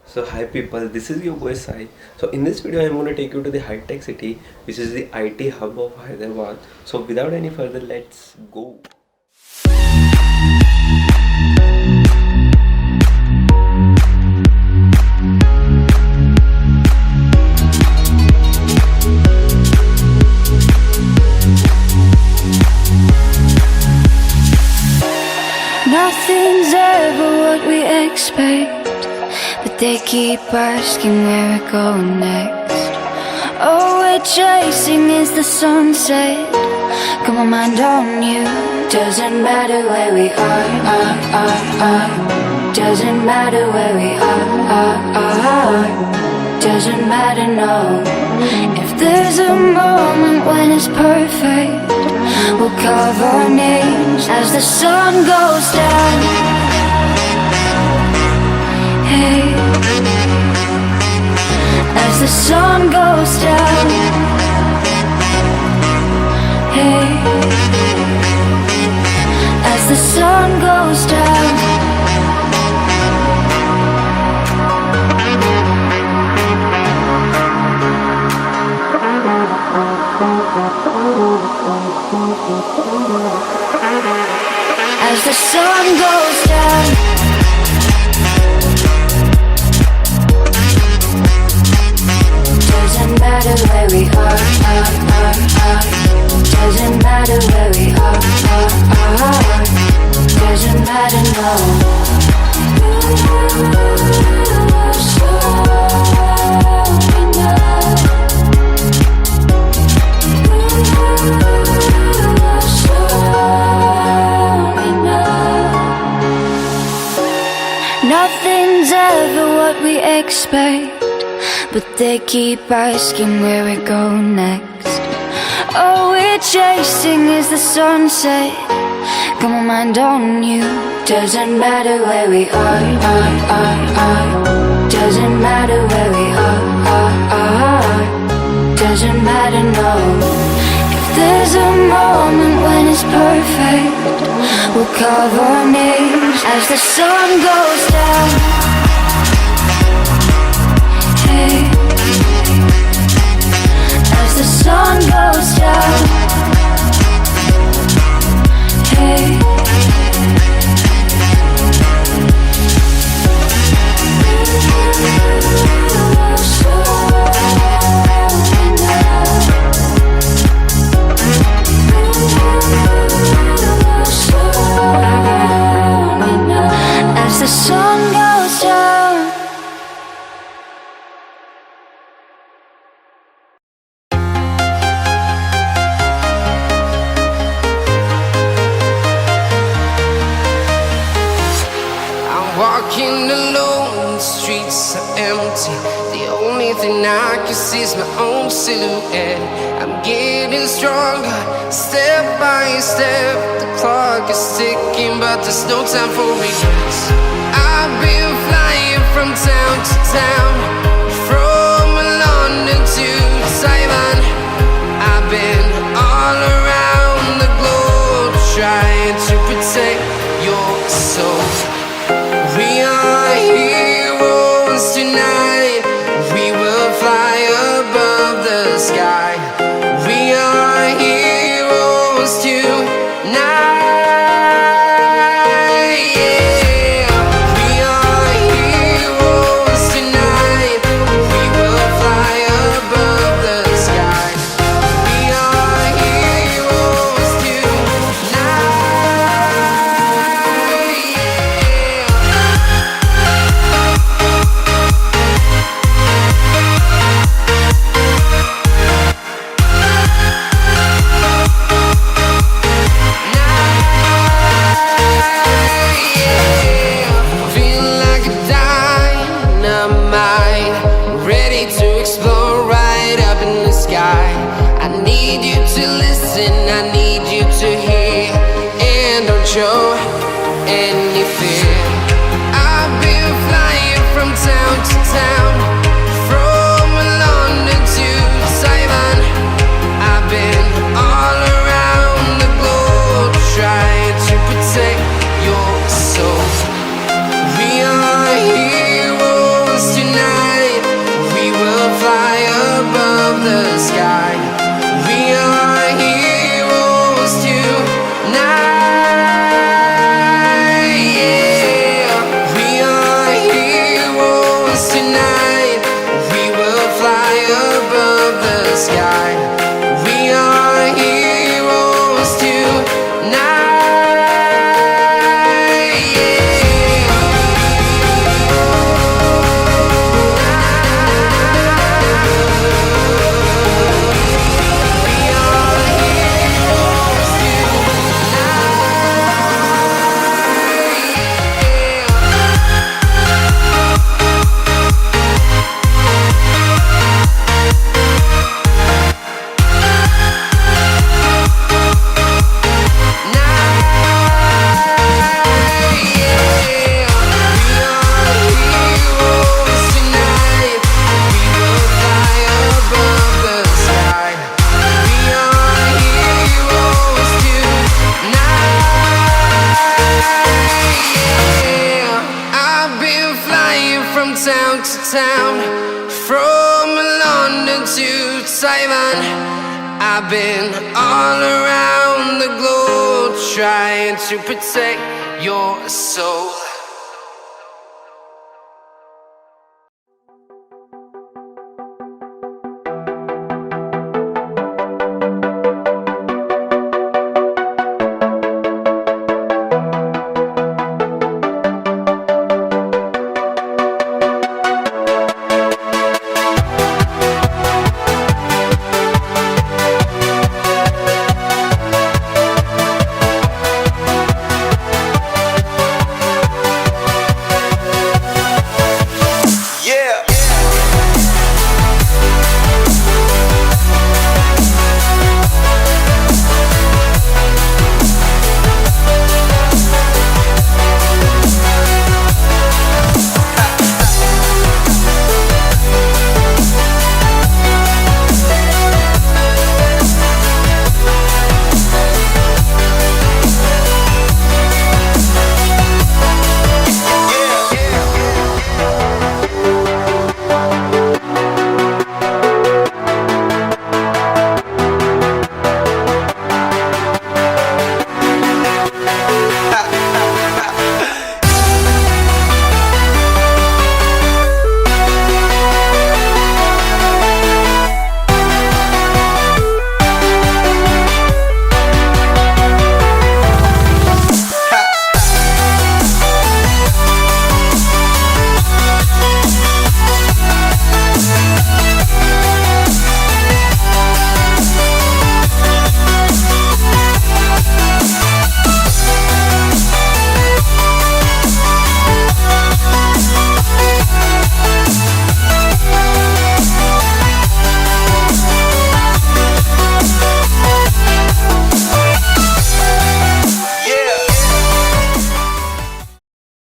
So hi people, this is your boy Sai. So in this video I'm going to take you to the Hitech City, which is the IT hub of Hyderabad. So without any further, let's go. Nothing's ever what we expect, but they keep asking where we're going next. All we're chasing is the sunset. Got my mind on you. Doesn't matter where we are. Doesn't matter where we are. Doesn't matter, no. If there's a moment when it's perfect, we'll carve our names as the sun goes down. Hey, as the sun goes down. Hey, as the sun goes down. As the sun goes down. Doesn't matter where we are. Doesn't matter where we are. Doesn't matter, no. Nothing's ever what we expect, but they keep asking where we're going next. All we're chasing is the sunset. Got my mind on you. Doesn't matter where we are. Doesn't matter where we are. Doesn't matter, no. If there's a moment when it's perfect, we'll carve our names as the sun goes down. Hey, as the sun goes down. Hey, as the sun goes down. I'm walking alone, the streets are empty. The only thing I can see is my own silhouette. I'm getting stronger, step by step. The clock is ticking, but there's no time for regrets. I've been flying from town to town, from London to Taiwan. I've been all around the globe, trying to protect your soul. We are heroes tonight. We will fly above the sky. We are heroes tonight. Yeah. We are heroes tonight. We will fly above the sky. We are heroes tonight. Show any fear. I've been flying from town to town, from London to Taiwan. I've been all around the globe, trying to protect your soul. We are heroes tonight. the sky. We are heroes tonight. Yeah, we are heroes tonight. We will fly above the sky. We are heroes tonight. Town to town, from London to Taiwan. I've been all around the globe trying to protect your soul.